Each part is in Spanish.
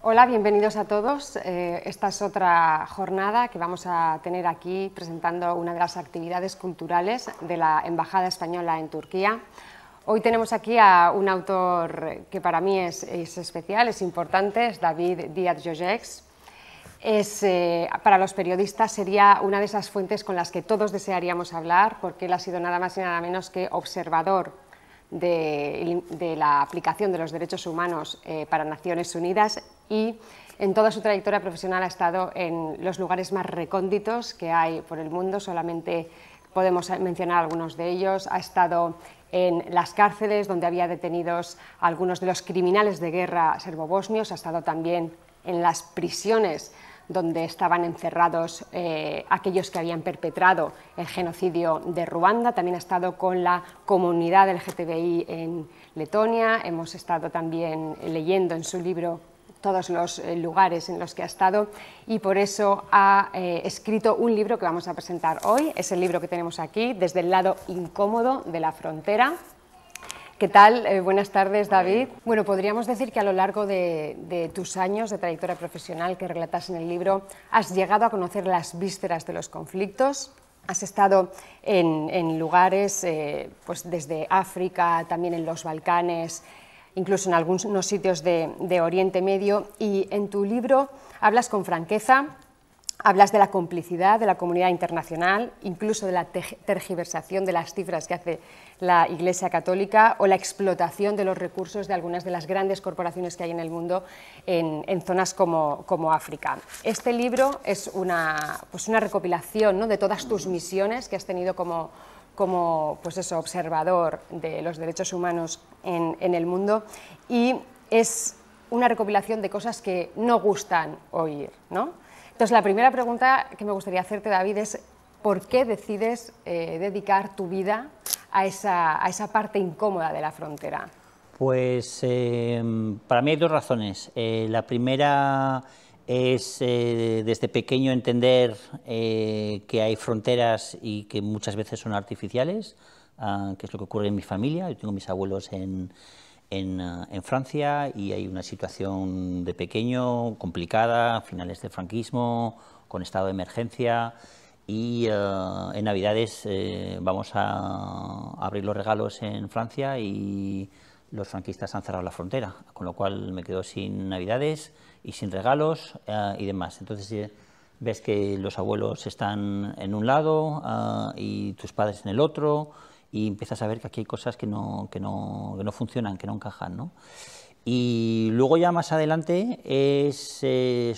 Hola, bienvenidos a todos. Esta es otra jornada que vamos a tener aquí presentando una de las actividades culturales de la Embajada Española en Turquía. Hoy tenemos aquí a un autor que para mí es especial, es importante, es David Díaz Joyex. Para los periodistas sería una de esas fuentes con las que todos desearíamos hablar, porque él ha sido nada más y nada menos que observador de la aplicación de los derechos humanos para Naciones Unidas, y en toda su trayectoria profesional ha estado en los lugares más recónditos que hay por el mundo. Solamente podemos mencionar algunos de ellos. Ha estado en las cárceles donde había detenidos a algunos de los criminales de guerra serbobosnios, ha estado también en las prisiones donde estaban encerrados aquellos que habían perpetrado el genocidio de Ruanda. También ha estado con la comunidad LGTBI en Letonia. Hemos estado también leyendo en su libro todos los lugares en los que ha estado, y por eso ha escrito un libro que vamos a presentar hoy. Es el libro que tenemos aquí, Desde el lado incómodo de la frontera. ¿Qué tal? Buenas tardes, David. Bueno, podríamos decir que a lo largo de tus años de trayectoria profesional que relatas en el libro, has llegado a conocer las vísceras de los conflictos. Has estado en lugares, pues desde África, también en los Balcanes, incluso en algunos sitios de Oriente Medio, y en tu libro hablas con franqueza, hablas de la complicidad de la comunidad internacional, incluso de la tergiversación de las cifras que hace la Iglesia Católica, o la explotación de los recursos de algunas de las grandes corporaciones que hay en el mundo en zonas como África. Este libro es una recopilación, ¿no?, de todas tus misiones que has tenido como observador de los derechos humanos en el mundo, y es una recopilación de cosas que no gustan oír, ¿no? Entonces, la primera pregunta que me gustaría hacerte, David, es ¿por qué decides dedicar tu vida a esa parte incómoda de la frontera? Pues para mí hay dos razones. La primera es desde pequeño entender que hay fronteras y que muchas veces son artificiales, que es lo que ocurre en mi familia. Yo tengo mis abuelos en Francia, y hay una situación de pequeño complicada, finales del franquismo, con estado de emergencia, y en Navidades vamos a abrir los regalos en Francia y los franquistas han cerrado la frontera, con lo cual me quedo sin Navidades y sin regalos y demás. Entonces ves que los abuelos están en un lado y tus padres en el otro, y empiezas a ver que aquí hay cosas que no funcionan, que no encajan, ¿no? Y luego ya más adelante es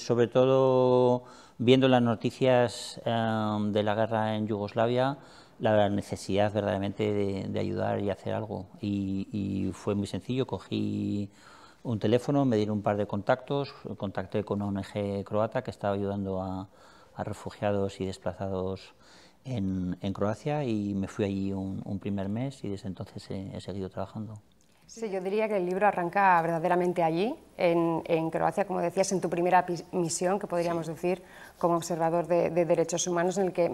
sobre todo viendo las noticias de la guerra en Yugoslavia, la necesidad verdaderamente de ayudar y hacer algo. Y fue muy sencillo, cogí un teléfono, me dieron un par de contactos, contacté con una ONG croata que estaba ayudando a refugiados y desplazados en Croacia, y me fui allí un primer mes, y desde entonces he seguido trabajando. Sí, yo diría que el libro arranca verdaderamente allí, en Croacia, como decías, en tu primera misión, que podríamos decir, como observador de derechos humanos, en el que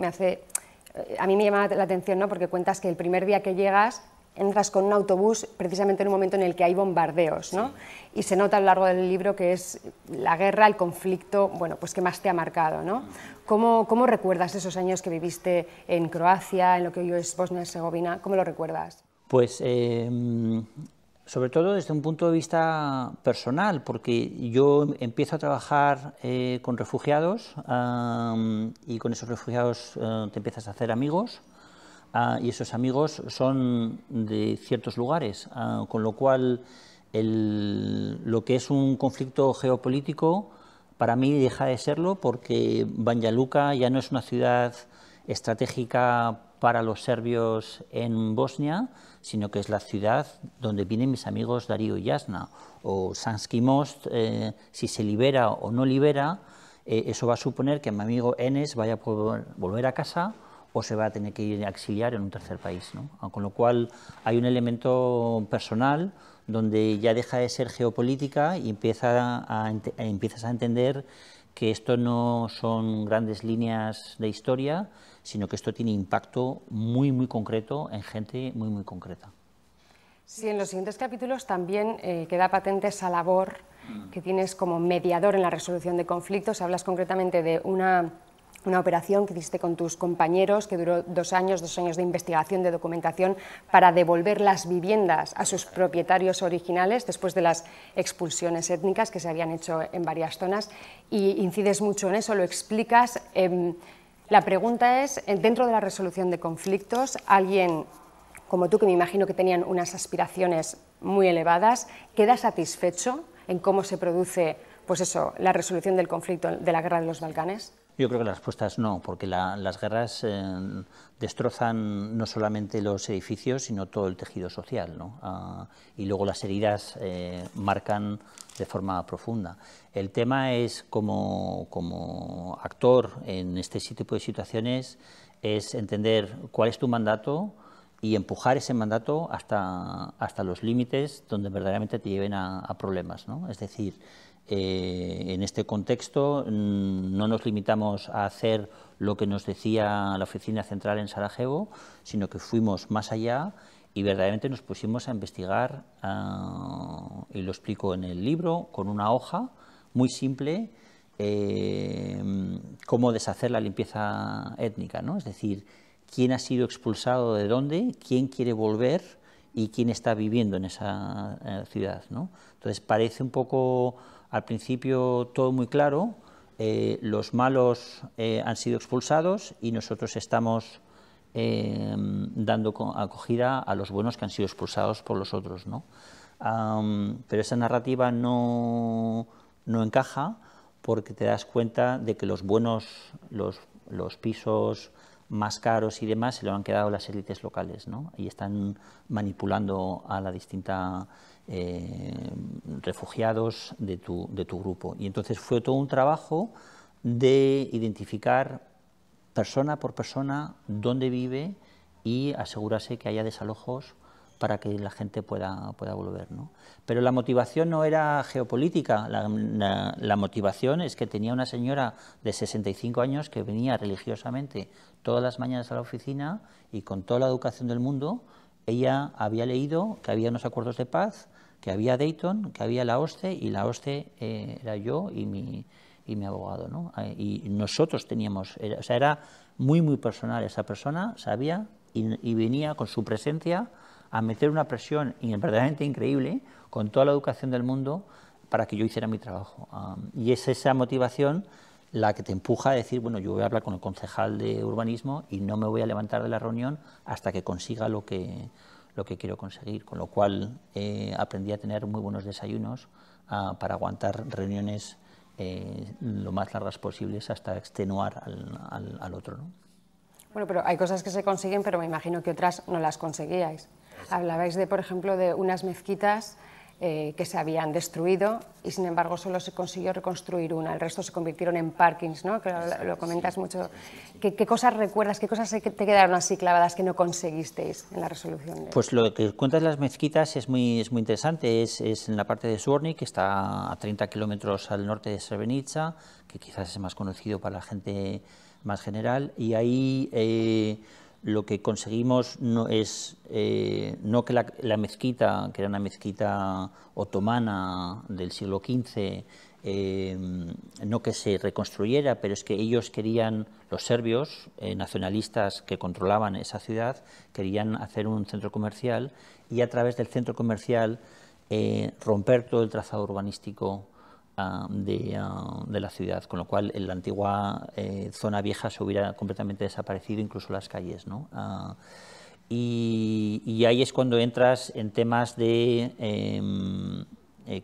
a mí me llama la atención, ¿no?, porque cuentas que el primer día que llegas entras con un autobús precisamente en un momento en el que hay bombardeos, ¿no? Sí. Y se nota a lo largo del libro que es la guerra, el conflicto, bueno, pues que más te ha marcado, ¿no? ¿Cómo recuerdas esos años que viviste en Croacia, en lo que hoy es Bosnia y Herzegovina? ¿Cómo lo recuerdas? Pues sobre todo desde un punto de vista personal, porque yo empiezo a trabajar con refugiados y con esos refugiados te empiezas a hacer amigos. Y esos amigos son de ciertos lugares, con lo cual lo que es un conflicto geopolítico para mí deja de serlo, porque Banja Luka ya no es una ciudad estratégica para los serbios en Bosnia, sino que es la ciudad donde vienen mis amigos Darío y Jasna, o Sanski Most. Si se libera o no libera, eso va a suponer que mi amigo Enes vaya a poder volver a casa, o se va a tener que ir a exiliar en un tercer país, ¿no? Con lo cual hay un elemento personal donde ya deja de ser geopolítica y empiezas a entender que esto no son grandes líneas de historia, sino que esto tiene impacto muy, muy concreto en gente muy, muy concreta. Sí, en los siguientes capítulos también queda patente esa labor que tienes como mediador en la resolución de conflictos. Hablas concretamente de una operación que hiciste con tus compañeros que duró 2 años de investigación, de documentación, para devolver las viviendas a sus propietarios originales después de las expulsiones étnicas que se habían hecho en varias zonas, y incides mucho en eso, lo explicas. La pregunta es, dentro de la resolución de conflictos, alguien como tú, que me imagino que tenían unas aspiraciones muy elevadas, ¿queda satisfecho en cómo se produce, pues eso, la resolución del conflicto de la guerra de los Balcanes? Yo creo que la respuesta es no, porque las guerras destrozan no solamente los edificios, sino todo el tejido social, ¿no? Y luego las heridas marcan de forma profunda. El tema es, como actor en este tipo de situaciones, es entender cuál es tu mandato y empujar ese mandato hasta los límites donde verdaderamente te lleven a problemas, ¿no? Es decir, en este contexto no nos limitamos a hacer lo que nos decía la oficina central en Sarajevo, sino que fuimos más allá y verdaderamente nos pusimos a investigar, y lo explico en el libro, con una hoja muy simple, cómo deshacer la limpieza étnica, ¿no? Es decir, quién ha sido expulsado de dónde, quién quiere volver y quién está viviendo en esa ciudad, ¿no? Entonces parece un poco, al principio, todo muy claro, los malos han sido expulsados y nosotros estamos dando acogida a los buenos que han sido expulsados por los otros, ¿no? Pero esa narrativa no encaja, porque te das cuenta de que los buenos, los pisos más caros y demás se lo han quedado las élites locales, ¿no? Y están manipulando a la distinta refugiados de tu grupo. Y entonces fue todo un trabajo de identificar persona por persona dónde vive y asegurarse que haya desalojos para que la gente pueda volver, ¿no? Pero la motivación no era geopolítica, la motivación es que tenía una señora de 65 años que venía religiosamente todas las mañanas a la oficina y con toda la educación del mundo. Ella había leído que había unos acuerdos de paz, que había Dayton, que había la OSCE, y la OSCE era yo y mi abogado, ¿no? Y nosotros teníamos, o sea, era muy personal. Esa persona sabía y venía con su presencia a meter una presión verdaderamente increíble, con toda la educación del mundo, para que yo hiciera mi trabajo. Y es esa motivación la que te empuja a decir, bueno, yo voy a hablar con el concejal de urbanismo y no me voy a levantar de la reunión hasta que consiga lo que quiero conseguir. Con lo cual aprendí a tener muy buenos desayunos para aguantar reuniones lo más largas posibles hasta extenuar al otro, ¿no? Bueno, pero hay cosas que se consiguen, pero me imagino que otras no las conseguíais. Hablabais de, por ejemplo, de unas mezquitas que se habían destruido y, sin embargo, solo se consiguió reconstruir una. El resto se convirtieron en parkings, ¿no? Que lo comentas mucho. ¿Qué cosas recuerdas, qué cosas te quedaron así clavadas que no conseguisteis en la resolución? Pues lo que cuentas de las mezquitas es muy interesante. Es en la parte de Zvornik, que está a 30 kilómetros al norte de Srebrenica, que quizás es más conocido para la gente más general, y ahí lo que conseguimos no es no que la mezquita, que era una mezquita otomana del siglo XV, no que se reconstruyera, pero es que ellos querían, los serbios nacionalistas que controlaban esa ciudad, querían hacer un centro comercial y a través del centro comercial romper todo el trazado urbanístico de la ciudad, con lo cual en la antigua zona vieja se hubiera completamente desaparecido, incluso las calles, ¿no? Y ahí es cuando entras en temas de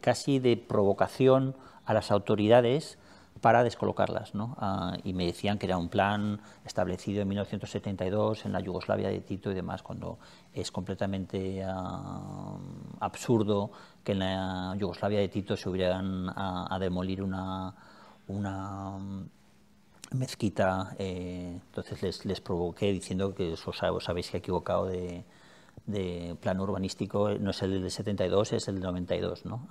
casi de provocación a las autoridades para descolocarlas, ¿no? Y me decían que era un plan establecido en 1972 en la Yugoslavia de Tito y demás, cuando es completamente absurdo que en la Yugoslavia de Tito se hubieran a demolir una mezquita. Entonces les provoqué diciendo que os habéis equivocado de plan urbanístico, no es el del 72, es el del 92, ¿no?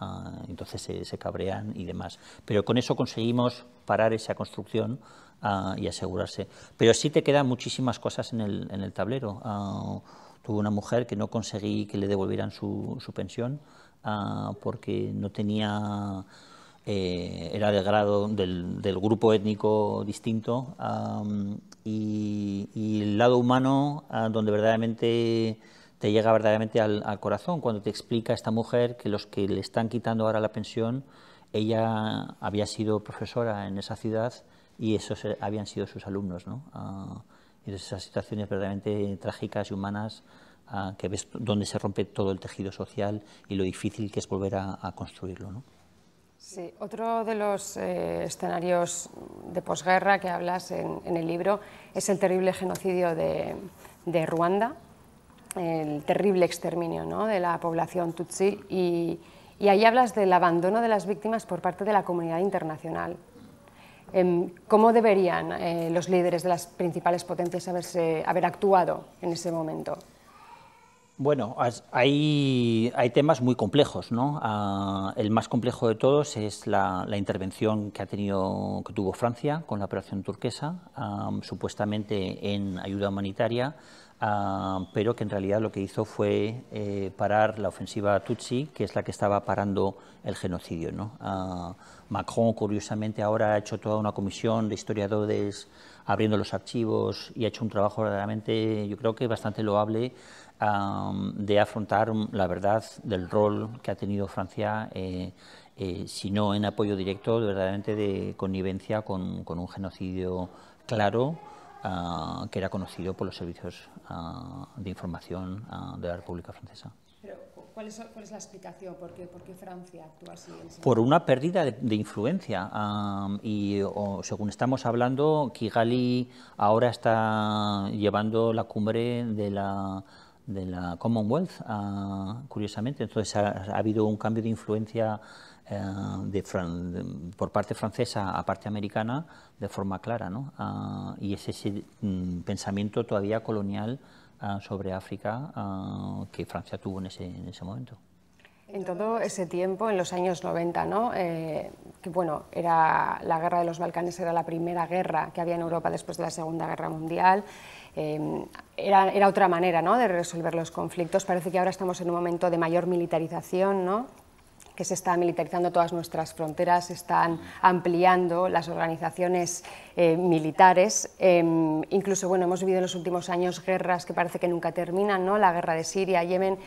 Entonces se cabrean y demás. Pero con eso conseguimos parar esa construcción y asegurarse. Pero sí te quedan muchísimas cosas en el tablero. Tuve una mujer que no conseguí que le devolvieran su pensión porque no tenía, era del grado del grupo étnico distinto, y el lado humano donde verdaderamente te llega verdaderamente al corazón cuando te explica esta mujer que los que le están quitando ahora la pensión, ella había sido profesora en esa ciudad y esos habían sido sus alumnos, ¿no? Y esas situaciones verdaderamente trágicas y humanas que ves donde se rompe todo el tejido social y lo difícil que es volver a construirlo, ¿no? Sí, otro de los escenarios de posguerra que hablas en el libro es el terrible genocidio de Ruanda, el terrible exterminio, ¿no?, de la población tutsi, y ahí hablas del abandono de las víctimas por parte de la comunidad internacional. ¿Cómo deberían los líderes de las principales potencias haber actuado en ese momento? Bueno, hay temas muy complejos, ¿no? El más complejo de todos es la intervención que tuvo Francia con la operación turquesa, supuestamente en ayuda humanitaria, pero que en realidad lo que hizo fue parar la ofensiva Tutsi, que es la que estaba parando el genocidio, ¿no? Macron, curiosamente, ahora ha hecho toda una comisión de historiadores abriendo los archivos y ha hecho un trabajo verdaderamente, yo creo que bastante loable, de afrontar la verdad del rol que ha tenido Francia, si no en apoyo directo, verdaderamente de connivencia con un genocidio claro, que era conocido por los servicios de información de la República Francesa. Pero, ¿cuál es la explicación? ¿Por qué Francia actúa así? Por una pérdida de influencia, según estamos hablando, Kigali ahora está llevando la cumbre de la Commonwealth, curiosamente. Entonces ha habido un cambio de influencia por parte francesa a parte americana de forma clara, ¿no? Y es ese pensamiento todavía colonial sobre África que Francia tuvo en ese momento. En todo ese tiempo, en los años 90, ¿no? Que bueno, la guerra de los Balcanes era la primera guerra que había en Europa después de la Segunda Guerra Mundial. Era otra manera, ¿no?, de resolver los conflictos. Parece que ahora estamos en un momento de mayor militarización, ¿no?, que se están militarizando todas nuestras fronteras, se están ampliando las organizaciones militares. Incluso, bueno, hemos vivido en los últimos años guerras que parece que nunca terminan, ¿no?, la guerra de Siria, Yemen,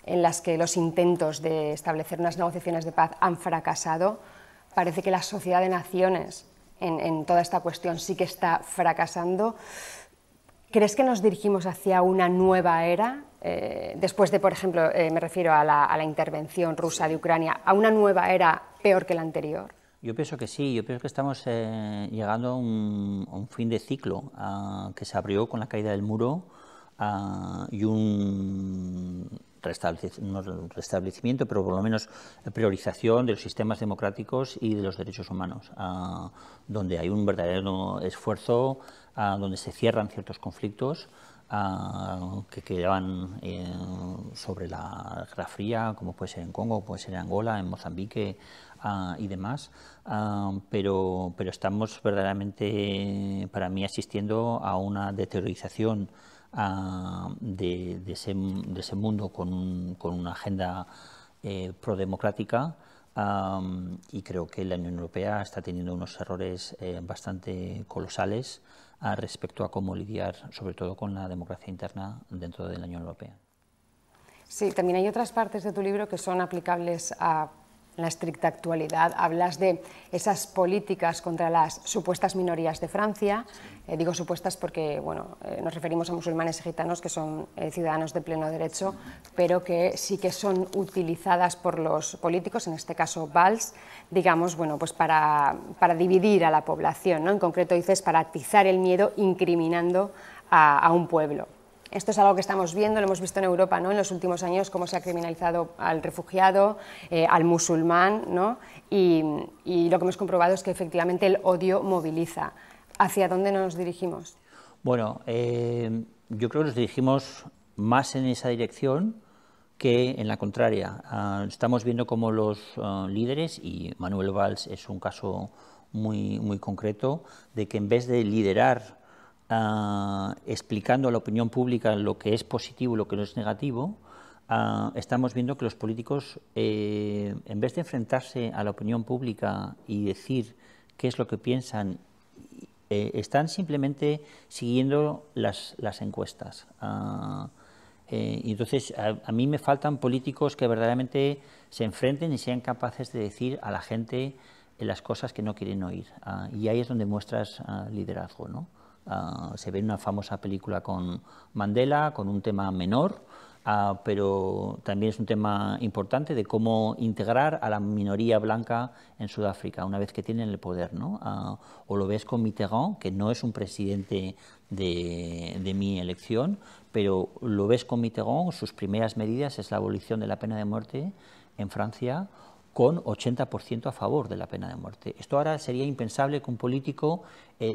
en las que los intentos de establecer unas negociaciones de paz han fracasado. Parece que la sociedad de naciones en toda esta cuestión sí que está fracasando. ¿Crees que nos dirigimos hacia una nueva era? Después de, por ejemplo, me refiero a la intervención rusa de Ucrania, ¿a una nueva era peor que la anterior? Yo pienso que sí, yo pienso que estamos llegando a un fin de ciclo que se abrió con la caída del muro y un restablecimiento, pero por lo menos priorización de los sistemas democráticos y de los derechos humanos, donde hay un verdadero esfuerzo, donde se cierran ciertos conflictos que quedaban sobre la Guerra Fría, como puede ser en Congo, puede ser en Angola, en Mozambique y demás, pero estamos verdaderamente, para mí, asistiendo a una deteriorización de ese mundo con una agenda prodemocrática, y creo que la Unión Europea está teniendo unos errores bastante colosales respecto a cómo lidiar, sobre todo, con la democracia interna dentro de la Unión Europea. Sí, también hay otras partes de tu libro que son aplicables a la estricta actualidad. Hablas de esas políticas contra las supuestas minorías de Francia. Digo supuestas porque, bueno, nos referimos a musulmanes y gitanos que son ciudadanos de pleno derecho, pero que sí que son utilizadas por los políticos, en este caso Valls, digamos, bueno, pues para dividir a la población, ¿no? En concreto dices para atizar el miedo incriminando a un pueblo. Esto es algo que estamos viendo, lo hemos visto en Europa, ¿no?, en los últimos años, cómo se ha criminalizado al refugiado, al musulmán, ¿no? Y lo que hemos comprobado es que efectivamente el odio moviliza. ¿Hacia dónde nos dirigimos? Bueno, yo creo que nos dirigimos más en esa dirección que en la contraria. Estamos viendo cómo los líderes, y Manuel Valls es un caso muy concreto, de que en vez de liderar explicando a la opinión pública lo que es positivo y lo que no es negativo, estamos viendo que los políticos, en vez de enfrentarse a la opinión pública y decir qué es lo que piensan, están simplemente siguiendo las encuestas. Y entonces, a mí me faltan políticos que verdaderamente se enfrenten y sean capaces de decir a la gente las cosas que no quieren oír. Y ahí es donde muestras liderazgo, ¿no? Se ve en una famosa película con Mandela, con un tema menor, pero también es un tema importante de cómo integrar a la minoría blanca en Sudáfrica una vez que tienen el poder, ¿no? O lo ves con Mitterrand, que no es un presidente de mi elección, pero lo ves con Mitterrand, sus primeras medidas es la abolición de la pena de muerte en Francia, con 80% a favor de la pena de muerte. Esto ahora sería impensable que un político,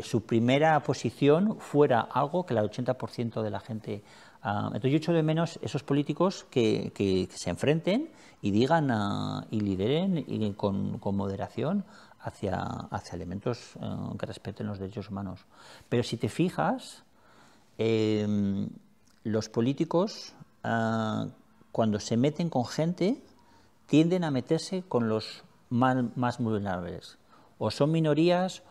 su primera posición fuera algo que el 80% de la gente... entonces yo echo de menos esos políticos que se enfrenten y digan y lideren con moderación hacia elementos que respeten los derechos humanos. Pero si te fijas, los políticos, cuando se meten con gente, tienden a meterse con los más vulnerables. O son minorías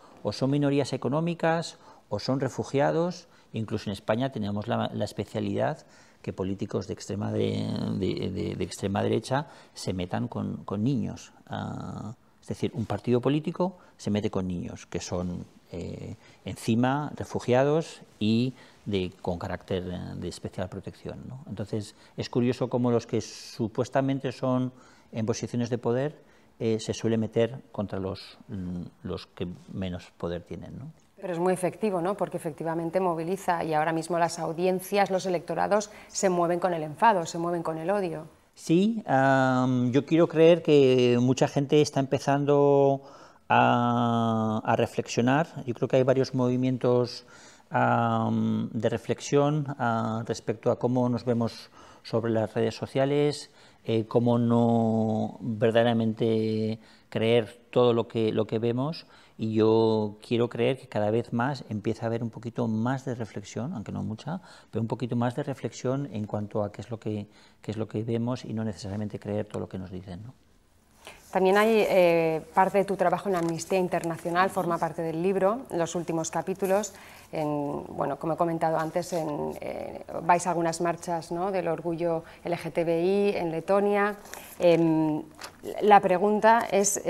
económicas, o son refugiados. Incluso en España tenemos la especialidad que políticos de extrema derecha se metan con niños. Es decir, un partido político se mete con niños, que son encima refugiados y con carácter de especial protección, ¿no? Entonces, es curioso cómo los que supuestamente son en posiciones de poder se suele meter contra los que menos poder tienen, ¿no? Pero es muy efectivo, ¿no? Porque efectivamente moviliza y ahora mismo las audiencias, los electorados se mueven con el enfado, se mueven con el odio. Sí, yo quiero creer que mucha gente está empezando a reflexionar. Yo creo que hay varios movimientos de reflexión respecto a cómo nos vemos sobre las redes sociales, cómo no verdaderamente creer todo lo que vemos, y yo quiero creer que cada vez más empieza a haber un poquito más de reflexión, aunque no mucha, pero un poquito más de reflexión en cuanto a qué es lo que vemos y no necesariamente creer todo lo que nos dicen, ¿no? También hay parte de tu trabajo en Amnistía Internacional, forma parte del libro, en los últimos capítulos. Bueno, como he comentado antes, vais a algunas marchas, ¿no?, del orgullo LGTBI en Letonia. La pregunta es,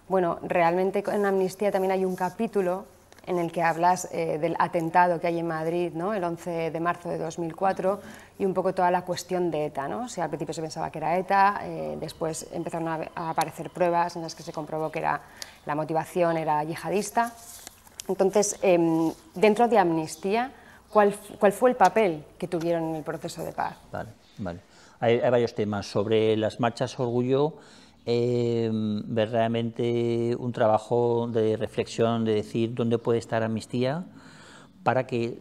bueno, realmente en Amnistía también hay un capítulo en el que hablas del atentado que hay en Madrid, ¿no?, el 11 de marzo de 2004, y un poco toda la cuestión de ETA, ¿no? O sea, al principio se pensaba que era ETA, después empezaron a aparecer pruebas en las que se comprobó que la motivación era yihadista. Entonces, dentro de Amnistía, ¿cuál fue el papel que tuvieron en el proceso de paz? Vale. Hay varios temas. Sobre las marchas Orgullo, verdaderamente un trabajo de reflexión, de decir dónde puede estar Amnistía para que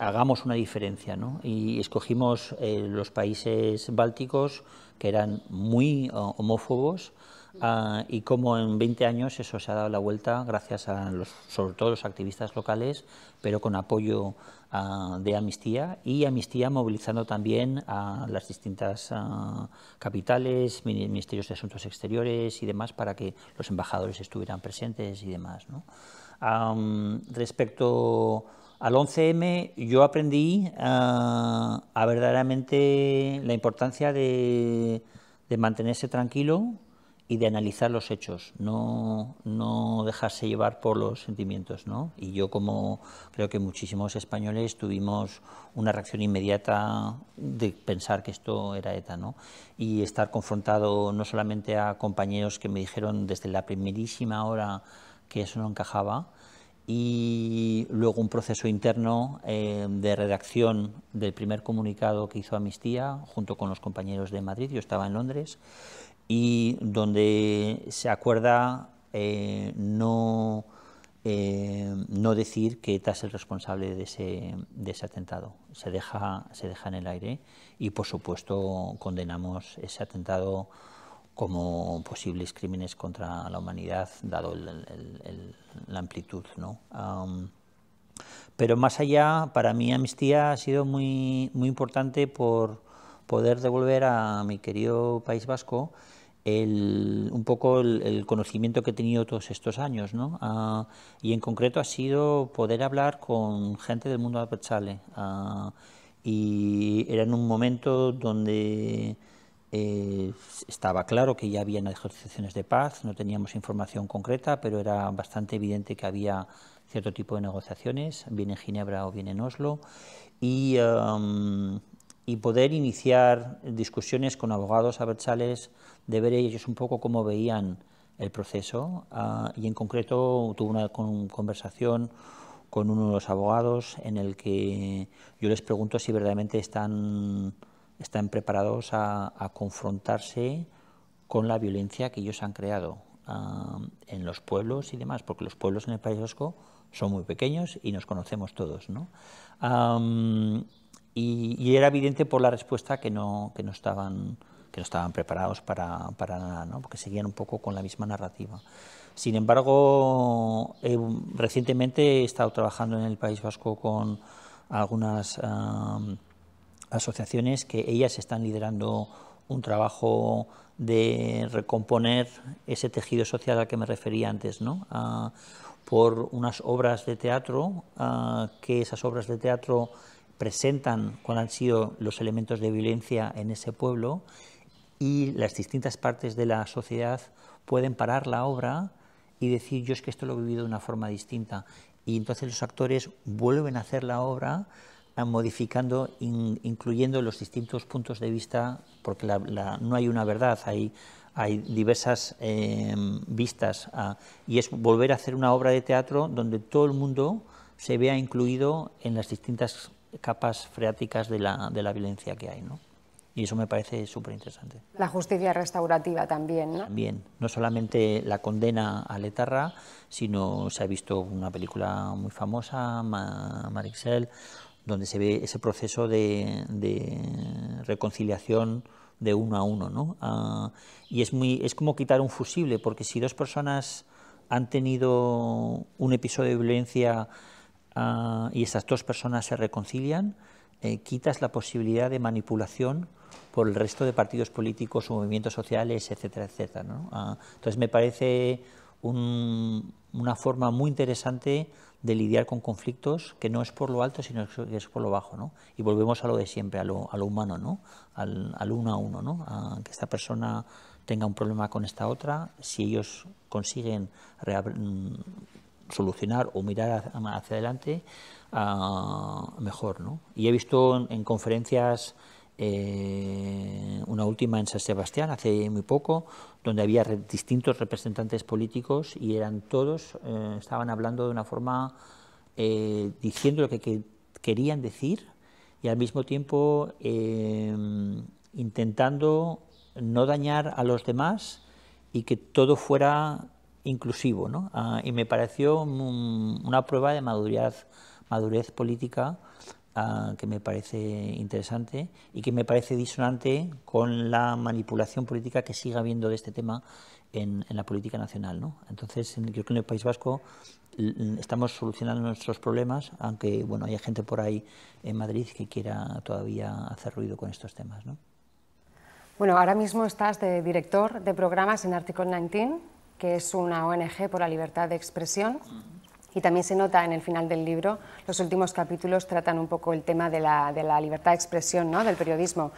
hagamos una diferencia, ¿no? Y escogimos los países bálticos, que eran muy homófobos, y como en 20 años eso se ha dado la vuelta gracias a sobre todo los activistas locales, pero con apoyo de Amnistía, y Amnistía movilizando también a las distintas capitales, ministerios de Asuntos Exteriores y demás, para que los embajadores estuvieran presentes y demás, ¿no? Respecto al 11M, yo aprendí a verdaderamente la importancia de mantenerse tranquilo y de analizar los hechos, no dejarse llevar por los sentimientos, ¿no? Y yo, como creo que muchísimos españoles, tuvimos una reacción inmediata de pensar que esto era ETA, ¿no? Y estar confrontado no solamente a compañeros que me dijeron desde la primerísima hora que eso no encajaba, y luego un proceso interno de redacción del primer comunicado que hizo Amnistía junto con los compañeros de Madrid. Yo estaba en Londres, y donde se acuerda no decir que ETA es el responsable de ese atentado. Se deja en el aire, y por supuesto condenamos ese atentado como posibles crímenes contra la humanidad, dado la amplitud, ¿no? Pero más allá, para mí Amnistía ha sido muy importante por poder devolver a mi querido País Vasco un poco el conocimiento que he tenido todos estos años, ¿no? Y en concreto ha sido poder hablar con gente del mundo abertzale. Y era en un momento donde estaba claro que ya había negociaciones de paz, no teníamos información concreta, pero era bastante evidente que había cierto tipo de negociaciones, bien en Ginebra o bien en Oslo, y poder iniciar discusiones con abogados abertzales, de ver ellos un poco cómo veían el proceso, y en concreto tuve una conversación con uno de los abogados en el que yo les pregunto si verdaderamente están preparados a confrontarse con la violencia que ellos han creado en los pueblos y demás, porque los pueblos en el País Vasco son muy pequeños y nos conocemos todos, ¿no? Y era evidente por la respuesta que no estaban preparados para nada, ¿no? Porque seguían un poco con la misma narrativa. Sin embargo, recientemente he estado trabajando en el País Vasco con algunas asociaciones que ellas están liderando un trabajo de recomponer ese tejido social al que me refería antes, ¿no? Por unas obras de teatro, que esas obras de teatro presentan cuáles han sido los elementos de violencia en ese pueblo, y las distintas partes de la sociedad pueden parar la obra y decir, yo es que esto lo he vivido de una forma distinta, y entonces los actores vuelven a hacer la obra modificando, incluyendo los distintos puntos de vista, porque no hay una verdad, hay diversas vistas, y es volver a hacer una obra de teatro donde todo el mundo se vea incluido en las distintas capas freáticas de la violencia que hay, ¿no? Y eso me parece súper interesante. La justicia restaurativa también, ¿no? También, no solamente la condena al etarra, sino se ha visto una película muy famosa, Marixel, donde se ve ese proceso de reconciliación de uno a uno, ¿no? Y es como quitar un fusible, porque si dos personas han tenido un episodio de violencia y esas dos personas se reconcilian, quitas la posibilidad de manipulación por el resto de partidos políticos o movimientos sociales, etcétera, etcétera, ¿no? Entonces me parece una forma muy interesante de lidiar con conflictos, que no es por lo alto, sino que es por lo bajo, ¿no? Y volvemos a lo de siempre, a lo humano, ¿no? Al uno a uno, ¿no? A que esta persona tenga un problema con esta otra, si ellos consiguen solucionar o mirar hacia adelante, mejor, ¿no? Y he visto en conferencias, una última en San Sebastián hace muy poco, donde había distintos representantes políticos y eran todos, estaban hablando de una forma, diciendo lo que querían decir, y al mismo tiempo intentando no dañar a los demás y que todo fuera inclusivo, ¿no? Y me pareció una prueba de madurez política, que me parece interesante y que me parece disonante con la manipulación política que sigue habiendo de este tema en la política nacional, ¿no? Entonces, yo creo que en el País Vasco estamos solucionando nuestros problemas, aunque bueno, hay gente por ahí en Madrid que quiera todavía hacer ruido con estos temas, ¿no? Bueno, ahora mismo estás de director de programas en Article 19, que es una ONG por la libertad de expresión. Y también se nota en el final del libro, los últimos capítulos tratan un poco el tema de la libertad de expresión, ¿no? Del periodismo.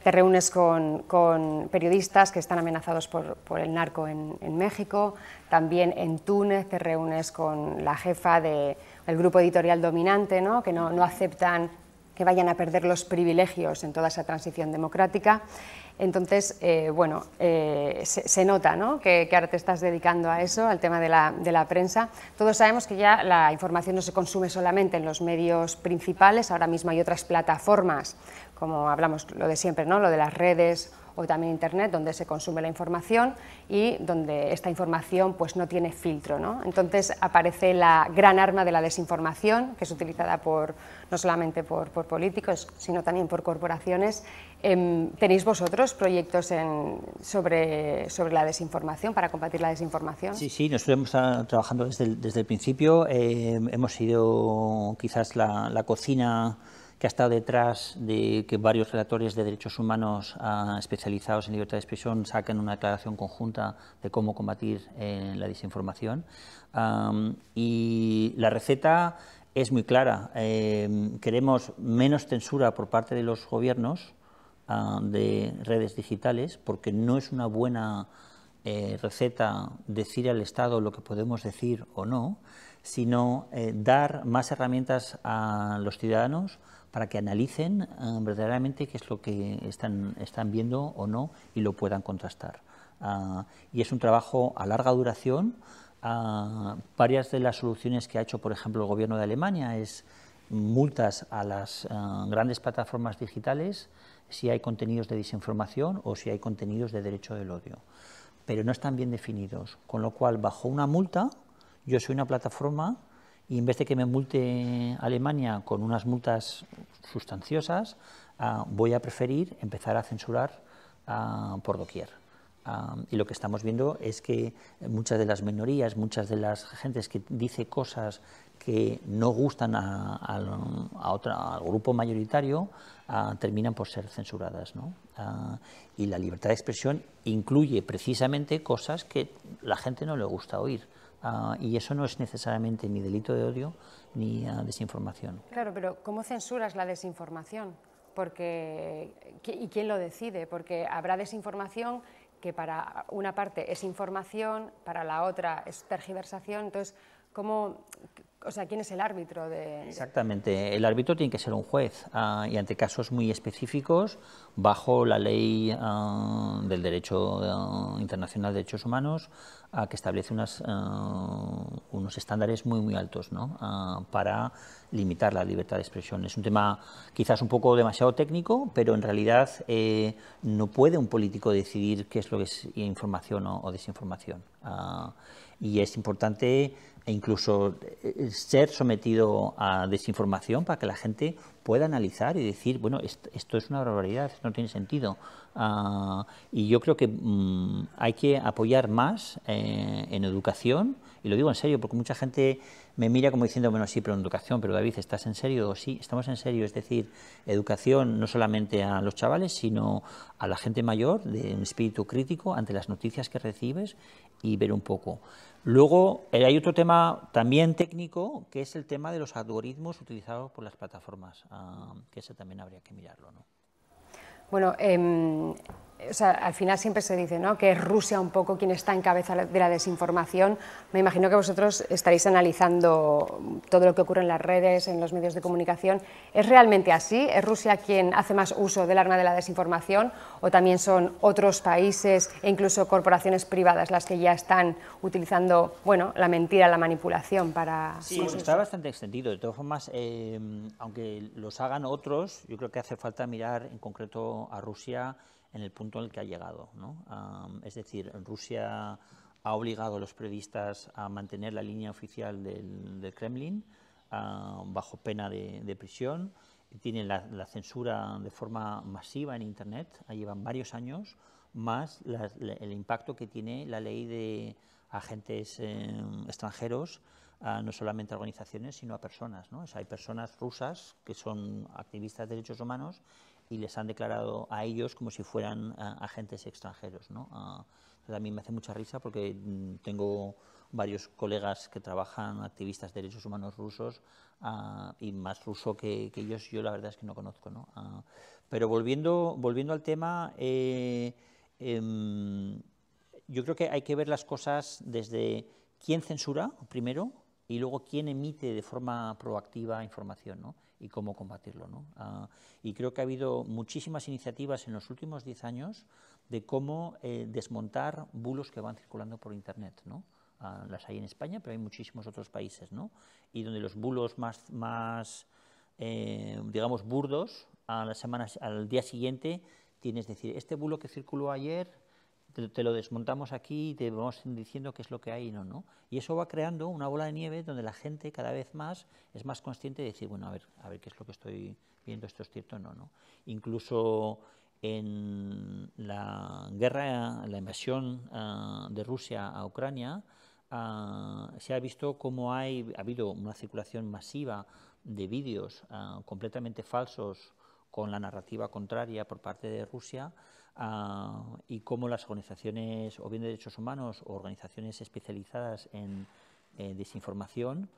Te reúnes con periodistas que están amenazados por el narco en México, también en Túnez te reúnes con la jefa del grupo editorial dominante, ¿no? Que no aceptan que vayan a perder los privilegios en toda esa transición democrática. Entonces, bueno, se nota, ¿no? que ahora te estás dedicando a eso, al tema de la prensa. Todos sabemos que ya la información no se consume solamente en los medios principales, ahora mismo hay otras plataformas, como hablamos lo de siempre, ¿no? Lo de las redes o también Internet, donde se consume la información y donde esta información pues no tiene filtro, ¿no? Entonces aparece la gran arma de la desinformación, que es utilizada no solamente por políticos, sino también por corporaciones. ¿Tenéis vosotros proyectos sobre la desinformación, para combatir la desinformación? Sí, nosotros hemos estado trabajando desde el principio. Hemos sido quizás la cocina que ha estado detrás de que varios relatores de derechos humanos especializados en libertad de expresión saquen una declaración conjunta de cómo combatir la desinformación. Y la receta es muy clara. Queremos menos censura por parte de los gobiernos de redes digitales, porque no es una buena receta decir al Estado lo que podemos decir o no, sino dar más herramientas a los ciudadanos para que analicen verdaderamente qué es lo que están viendo o no y lo puedan contrastar. Y es un trabajo a larga duración. Varias de las soluciones que ha hecho, por ejemplo, el Gobierno de Alemania es multas a las grandes plataformas digitales si hay contenidos de desinformación o si hay contenidos de derecho del odio, pero no están bien definidos, con lo cual, bajo una multa, yo soy una plataforma y en vez de que me multe Alemania con unas multas sustanciosas, voy a preferir empezar a censurar por doquier. Y lo que estamos viendo es que muchas de las minorías, muchas de las gentes que dice cosas que no gustan al grupo mayoritario, terminan por ser censuradas, ¿no? Y la libertad de expresión incluye precisamente cosas que la gente no le gusta oír. Y eso no es necesariamente ni delito de odio ni desinformación. Claro, pero ¿cómo censuras la desinformación? ¿Y quién lo decide? Porque habrá desinformación que para una parte es información, para la otra es tergiversación. Entonces, ¿quién es el árbitro Exactamente, el árbitro tiene que ser un juez y ante casos muy específicos, bajo la ley del derecho internacional de derechos humanos, que establece unos estándares muy altos, ¿no? Para limitar la libertad de expresión. Es un tema quizás un poco demasiado técnico, pero en realidad no puede un político decidir qué es lo que es información o desinformación. Y es importante incluso ser sometido a desinformación para que la gente pueda analizar y decir, bueno, esto es una barbaridad, esto no tiene sentido. Y yo creo que hay que apoyar más en educación, y lo digo en serio, porque mucha gente me mira como diciendo, bueno, sí, pero en educación, pero David, ¿estás en serio? Sí, estamos en serio, es decir, educación no solamente a los chavales, sino a la gente mayor, de un espíritu crítico ante las noticias que recibes y ver un poco. Luego, hay otro tema también técnico, que es el tema de los algoritmos utilizados por las plataformas, que ese también habría que mirarlo, ¿no? Bueno, al final siempre se dice, ¿no?, que es Rusia un poco quien está en cabeza de la desinformación. Me imagino que vosotros estaréis analizando todo lo que ocurre en las redes, en los medios de comunicación. ¿Es realmente así? ¿Es Rusia quien hace más uso del arma de la desinformación o también son otros países e incluso corporaciones privadas las que ya están utilizando, bueno, la mentira, la manipulación para... Sí, está bastante extendido. De todas formas, aunque los hagan otros, yo creo que hace falta mirar en concreto a Rusia en el punto en el que ha llegado, ¿no? Es decir, Rusia ha obligado a los periodistas a mantener la línea oficial del Kremlin bajo pena de prisión. Tienen la censura de forma masiva en Internet, llevan varios años, más el impacto que tiene la ley de agentes extranjeros, no solamente a organizaciones, sino a personas, ¿no? O sea, hay personas rusas que son activistas de derechos humanos y les han declarado a ellos como si fueran agentes extranjeros, ¿no? A mí me hace mucha risa porque tengo varios colegas que trabajan, activistas de derechos humanos rusos, y más ruso que ellos, yo la verdad es que no conozco, ¿no? Pero volviendo al tema, yo creo que hay que ver las cosas desde quién censura primero y luego quién emite de forma proactiva información, ¿no? Y cómo combatirlo, ¿no? Y creo que ha habido muchísimas iniciativas en los últimos 10 años de cómo desmontar bulos que van circulando por Internet, ¿no? Las hay en España, pero hay muchísimos otros países, ¿no? Y donde los bulos más digamos, burdos, al día siguiente tienes que decir, este bulo que circuló ayer, te lo desmontamos aquí y te vamos diciendo qué es lo que hay y no, ¿no? Y eso va creando una bola de nieve donde la gente cada vez más es más consciente de decir, bueno, a ver qué es lo que estoy viendo, esto es cierto o no, ¿no? Incluso en la guerra, la invasión de Rusia a Ucrania, se ha visto cómo ha habido una circulación masiva de vídeos completamente falsos con la narrativa contraria por parte de Rusia, y cómo las organizaciones o bien de derechos humanos o organizaciones especializadas en desinformación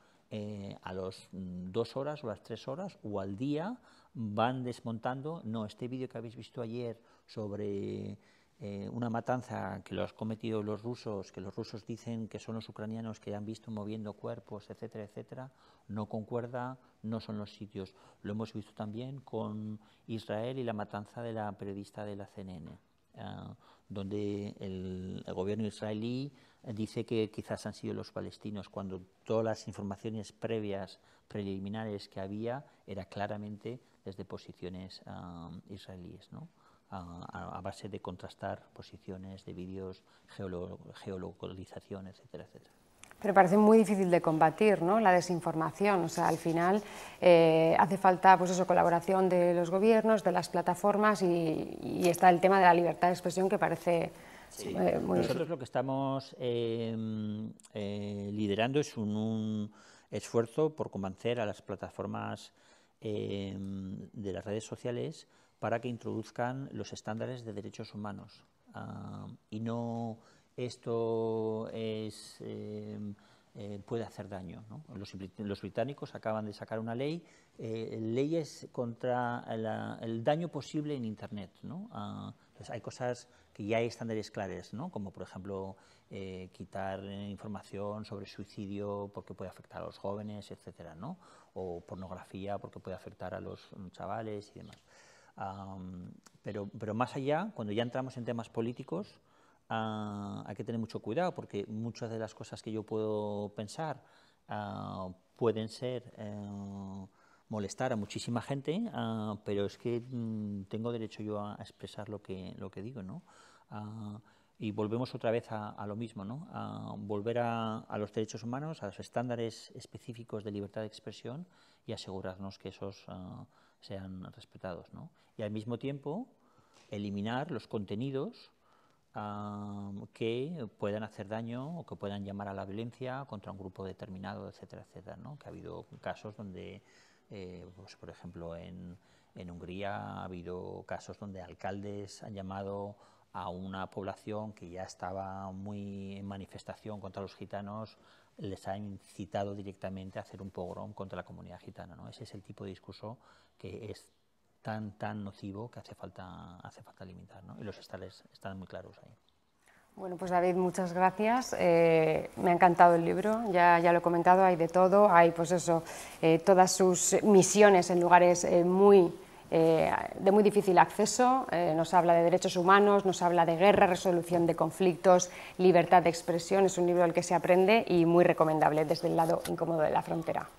a las 2 horas o las 3 horas o al día van desmontando, no, este vídeo que habéis visto ayer sobre una matanza que lo han cometido los rusos, que los rusos dicen que son los ucranianos que han visto moviendo cuerpos, etcétera, etcétera, no concuerda, no son los sitios. Lo hemos visto también con Israel y la matanza de la periodista de la CNN, donde el gobierno israelí dice que quizás han sido los palestinos, cuando todas las informaciones previas, preliminares que había, era claramente desde posiciones israelíes, ¿no? A base de contrastar posiciones de vídeos, geolocalización, etcétera, etcétera. Pero parece muy difícil de combatir, ¿no?, la desinformación. O sea, al final hace falta, pues eso, colaboración de los gobiernos, de las plataformas y está el tema de la libertad de expresión que parece muy Nosotros lo que estamos liderando es un esfuerzo por convencer a las plataformas de las redes sociales para que introduzcan los estándares de derechos humanos. Y no esto es, puede hacer daño, ¿no? Los británicos acaban de sacar una ley, leyes contra el daño posible en Internet, ¿no? Pues hay cosas que ya hay estándares claros, ¿no? Como por ejemplo quitar información sobre suicidio porque puede afectar a los jóvenes, etcétera, ¿no? O pornografía porque puede afectar a los chavales y demás. Pero más allá, cuando ya entramos en temas políticos, hay que tener mucho cuidado, porque muchas de las cosas que yo puedo pensar pueden ser molestar a muchísima gente, pero es que tengo derecho yo a expresar lo que digo, ¿no? Y volvemos otra vez a lo mismo, ¿no? A volver a los derechos humanos, a los estándares específicos de libertad de expresión y asegurarnos que esos sean respetados, ¿no? Y al mismo tiempo eliminar los contenidos que puedan hacer daño o que puedan llamar a la violencia contra un grupo determinado, etcétera, etcétera, ¿no? Que ha habido casos donde, pues, por ejemplo, en Hungría ha habido casos donde alcaldes han llamado a una población que ya estaba muy en manifestación contra los gitanos, les ha incitado directamente a hacer un pogrom contra la comunidad gitana, ¿no? Ese es el tipo de discurso que es tan nocivo que hace falta limitar, ¿no? Y los estándares están muy claros ahí. Bueno, pues David, muchas gracias. Me ha encantado el libro, ya lo he comentado, hay de todo, hay pues eso, todas sus misiones en lugares de muy difícil acceso, nos habla de derechos humanos, nos habla de guerra, resolución de conflictos, libertad de expresión, es un libro del que se aprende y muy recomendable desde el lado incómodo de la frontera.